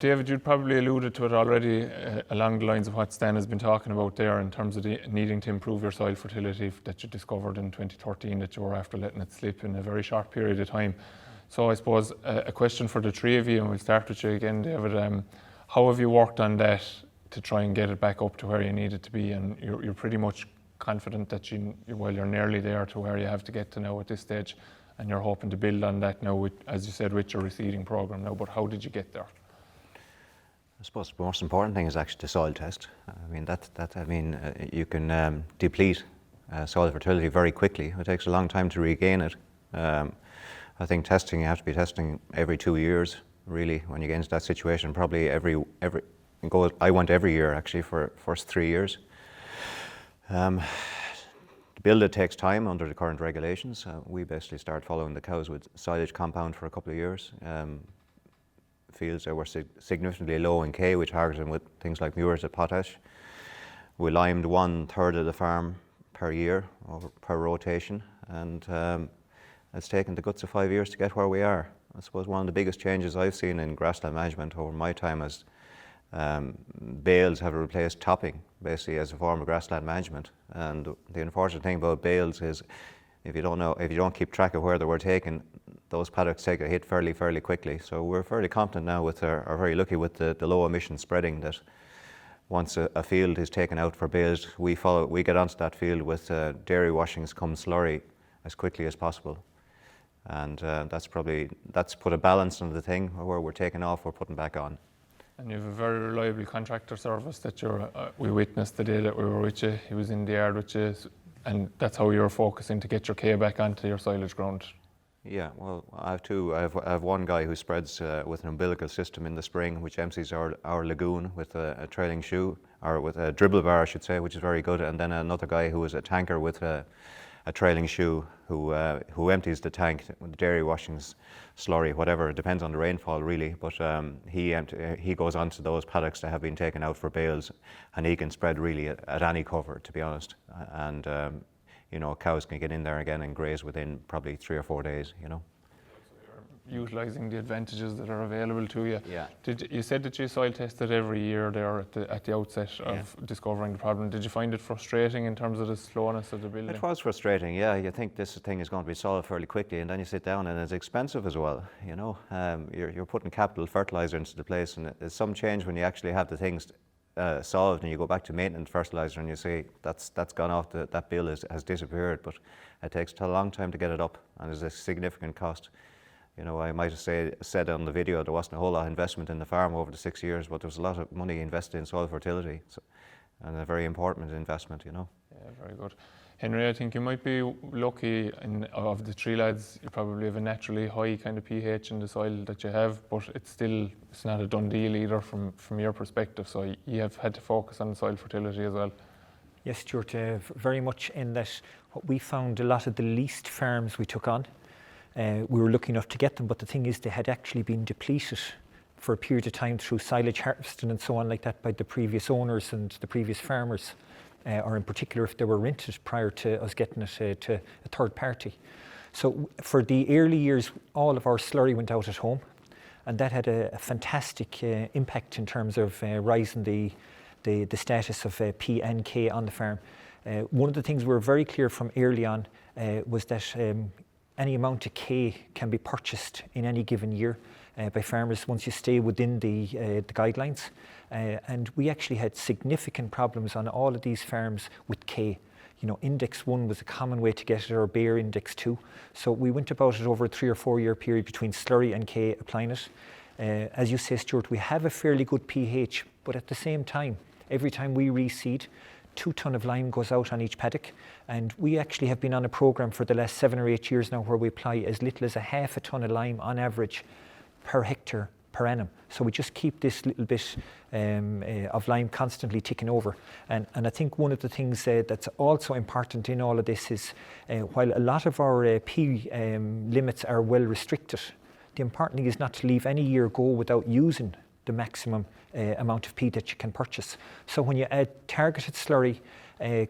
David, you'd probably alluded to it already along the lines of what Stan has been talking about there in terms of needing to improve your soil fertility that you discovered in 2013 that you were after letting it slip in a very short period of time. So I suppose a question for the three of you, and we'll start with you again, David. How have you worked on that to try and get it back up to where you need it to be? And you're pretty much confident that you're nearly there to where you have to get to now at this stage, and you're hoping to build on that now, with, as you said, with your reseeding program now. But how did you get there? I suppose the most important thing is actually the soil test. I mean, you can deplete soil fertility very quickly. It takes a long time to regain it. I think testing, you have to be testing every 2 years, really, when you get into that situation. Probably I went every year actually for first 3 years. To build it takes time under the current regulations. We basically started following the cows with silage compound for a couple of years. Fields that were significantly low in K, we targeted them with things like muriate of potash. We limed 1/3 of the farm per year, or per rotation, and it's taken the guts of 5 years to get where we are. I suppose one of the biggest changes I've seen in grassland management over my time is bales have replaced topping, basically, as a form of grassland management. And the unfortunate thing about bales is, if you don't keep track of where they were taken, those paddocks take a hit fairly quickly. So we're fairly confident now with are very lucky with the low emission spreading, that once a field is taken out for bales, we get onto that field with dairy washings come slurry as quickly as possible. And that's put a balance on the thing, where we're taking off, we're putting back on. And you have a very reliable contractor service that we witnessed the day that we were with you. He was in the yard with you, and that's how you're focusing to get your K back onto your silage ground. Yeah, well, I have two. I have one guy who spreads with an umbilical system in the spring, which empties our lagoon with a trailing shoe, or with a dribble bar, I should say, which is very good. And then another guy who is a tanker with a trailing shoe, who empties the tank with the dairy washings, slurry, whatever. It depends on the rainfall, really. But he goes onto those paddocks that have been taken out for bales, and he can spread really at any cover, to be honest. And cows can get in there again and graze within probably 3 or 4 days, So you're utilising the advantages that are available to you. Yeah. You said that you soil tested every year there at the outset of discovering the problem. Did you find it frustrating in terms of the slowness of the building? It was frustrating, yeah. You think this thing is going to be solved fairly quickly, and then you sit down and it's expensive as well, You're putting capital fertiliser into the place, and there's some change when you actually have the things solved, and you go back to maintenance fertiliser and you say that's gone off, that bill has disappeared. But it takes a long time to get it up, and there's a significant cost. I might have said on the video there wasn't a whole lot of investment in the farm over the 6 years, but there was a lot of money invested in soil fertility, and a very important investment. Yeah, very good. Henry, I think you might be lucky of the three lads. You probably have a naturally high kind of pH in the soil that you have, but it's not a done deal either from your perspective. So you have had to focus on soil fertility as well. Yes, Stuart, very much in that what we found, a lot of the least farms we took on, we were lucky enough to get them, but the thing is they had actually been depleted for a period of time through silage harvesting and so on like that by the previous owners and the previous farmers. Or in particular if they were rented prior to us getting it to a third party. So for the early years, all of our slurry went out at home, and that had a fantastic impact in terms of rising the status of P and K on the farm. One of the things we were very clear from early on was that any amount of K can be purchased in any given year by farmers once you stay within the guidelines. And we actually had significant problems on all of these farms with K. Index 1 was a common way to get it, or Bayer Index 2. So we went about it over a 3 or 4 year period between slurry and K, applying it. As you say, Stuart, we have a fairly good pH, but at the same time, every time we reseed, 2 tonne of lime goes out on each paddock, and we actually have been on a programme for the last 7 or 8 years now where we apply as little as a half a tonne of lime on average per hectare per annum. So we just keep this little bit of lime constantly ticking over. And I think one of the things that's also important in all of this is while a lot of our P limits are well restricted, the important thing is not to leave any year go without using the maximum amount of P that you can purchase. So when you add targeted slurry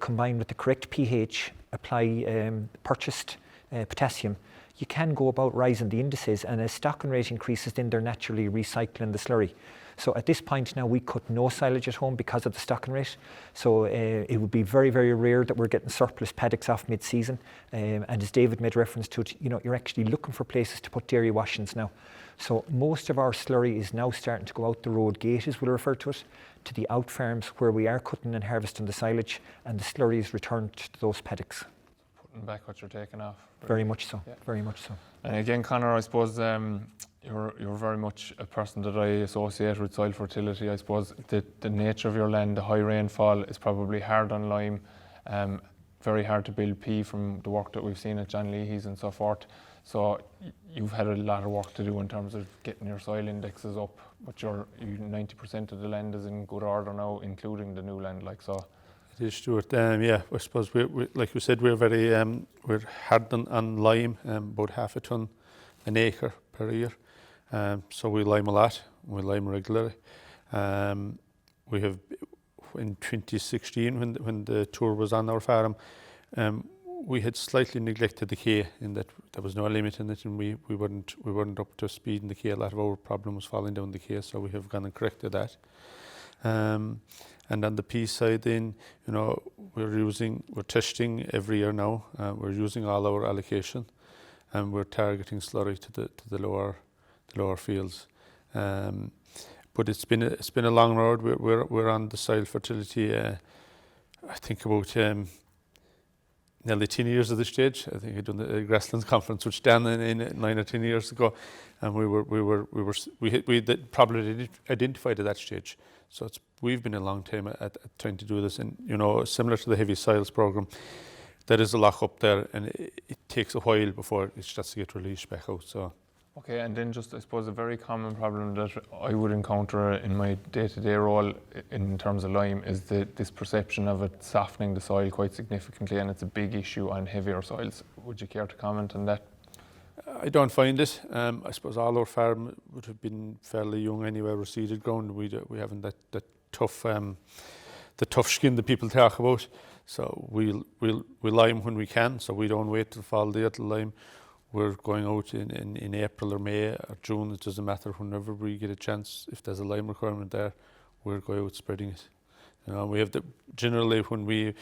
combined with the correct pH, apply purchased potassium, you can go about rising the indices, and as stocking rate increases, then they're naturally recycling the slurry. So at this point now we cut no silage at home because of the stocking rate. So it would be very, very rare that we're getting surplus paddocks off mid-season. And as David made reference to it, you're actually looking for places to put dairy washings now. So most of our slurry is now starting to go out the road gate, as we'll refer to it, to the out farms where we are cutting and harvesting the silage, and the slurry is returned to those paddocks. Putting back what you're taking off. Very much so, yeah. Very much so. And again, Conor, I suppose you're very much a person that I associate with soil fertility. I suppose the nature of your land, the high rainfall is probably hard on lime, very hard to build pea from the work that we've seen at John Leahy's and so forth. So you've had a lot of work to do in terms of getting your soil indexes up, but 90% of the land is in good order now, including the new land, like so. It is, Stuart. Yeah, I suppose we like you said, we're very we're hard on lime, about half a ton an acre per year. So we lime a lot. We lime regularly. We have in 2016 when the tour was on our farm, we had slightly neglected the K in that there was no limit in it, and we weren't up to speed in the K. A lot of our problem was falling down the K, so we have gone and corrected that. And on the P side, then we're testing every year now. We're using all our allocation, and we're targeting slurry to the lower fields. But it's been a long road. We're on the soil fertility. I think about nearly 10 years at this stage. I think I done the Grasslands conference with Dan in 9 or 10 years ago, and we had probably identified at that stage. So we've been a long time at trying to do this, and similar to the heavy soils program, there is a lock up there, and it takes a while before it starts to get released back out. So. Okay, and then just I suppose a very common problem that I would encounter in my day-to-day role in terms of lime is this perception of it softening the soil quite significantly, and it's a big issue on heavier soils. Would you care to comment on that? I don't find it. I suppose all our farm would have been fairly young anyway, reseeded ground. We haven't that tough, the tough skin that people talk about. So we'll lime when we can. So we don't wait till fall there to lime. We're going out in April or May or June. It doesn't matter. Whenever we get a chance, if there's a lime requirement there, we're going out spreading it. We have generally when we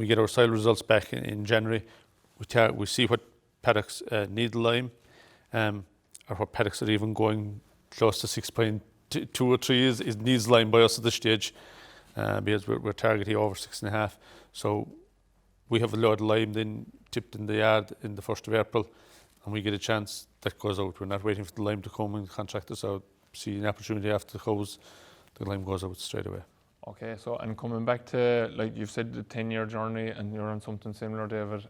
get our soil results back in January, we see what paddocks need lime, or what paddocks are even going close to 6.2 or 3 is needs lime by us at this stage, because we're targeting over 6.5. So we have a load of lime then tipped in the yard in the 1st of April, and we get a chance that goes out. We're not waiting for the lime to come and contract us out. See an opportunity after the cows, the lime goes out straight away. Okay, so and coming back to, like you've said, the 10-year journey, and you're on something similar, David.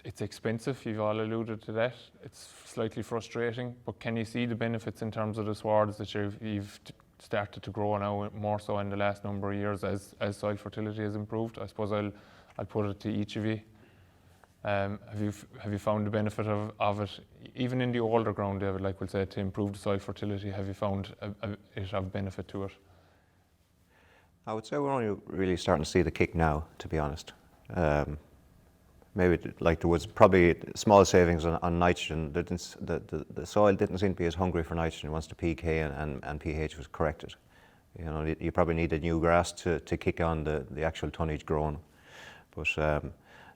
It's expensive, you've all alluded to that. It's slightly frustrating, but can you see the benefits in terms of the swards that you've started to grow now, more so in the last number of years as soil fertility has improved? I suppose I'll put it to each of you. Have you found the benefit of it, even in the older ground, David, like we'll say, to improve the soil fertility? Have you found it of benefit to it? I would say we're only really starting to see the kick now, to be honest. Maybe like there was probably small savings on nitrogen. The soil didn't seem to be as hungry for nitrogen once the pK and pH was corrected. You probably need a new grass to kick on the actual tonnage grown. But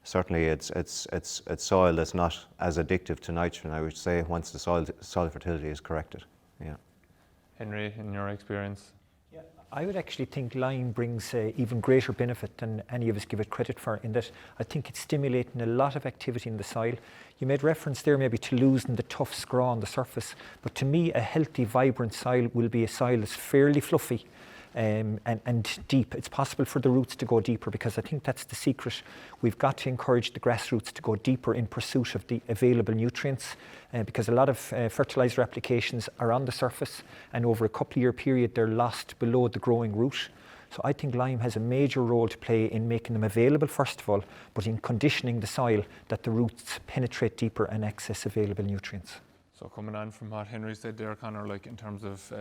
certainly it's soil that's not as addictive to nitrogen, I would say, once the soil fertility is corrected. Yeah. Henry, in your experience? I would actually think lime brings even greater benefit than any of us give it credit for, in that I think it's stimulating a lot of activity in the soil. You made reference there maybe to losing the tough scraw on the surface, but to me a healthy, vibrant soil will be a soil that's fairly fluffy and deep. It's possible for the roots to go deeper, because I think that's the secret. We've got to encourage the grass roots to go deeper in pursuit of the available nutrients, because a lot of fertilizer applications are on the surface, and over a couple of year period they're lost below the growing root. So I think lime has a major role to play in making them available first of all, but in conditioning the soil that the roots penetrate deeper and access available nutrients. So coming on from what Henry said there, Conor, like in terms of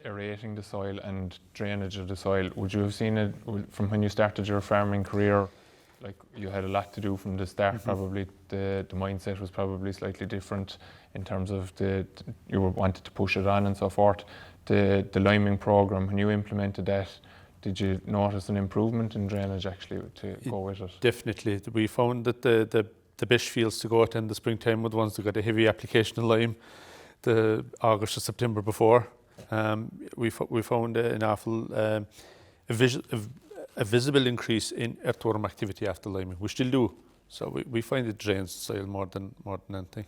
aerating the soil and drainage of the soil, would you have seen it from when you started your farming career? Like you had a lot to do from the start. Probably the mindset was probably slightly different in terms of you wanted to push it on and so forth. the liming program, when you implemented that, did you notice an improvement in drainage actually to go with it? Definitely. We found that the best fields to go at in the springtime were the ones that got a heavy application of lime the August or September before. We found an awful a visible increase in earthworm activity after liming. We still do. So we find it drains soil more than anything.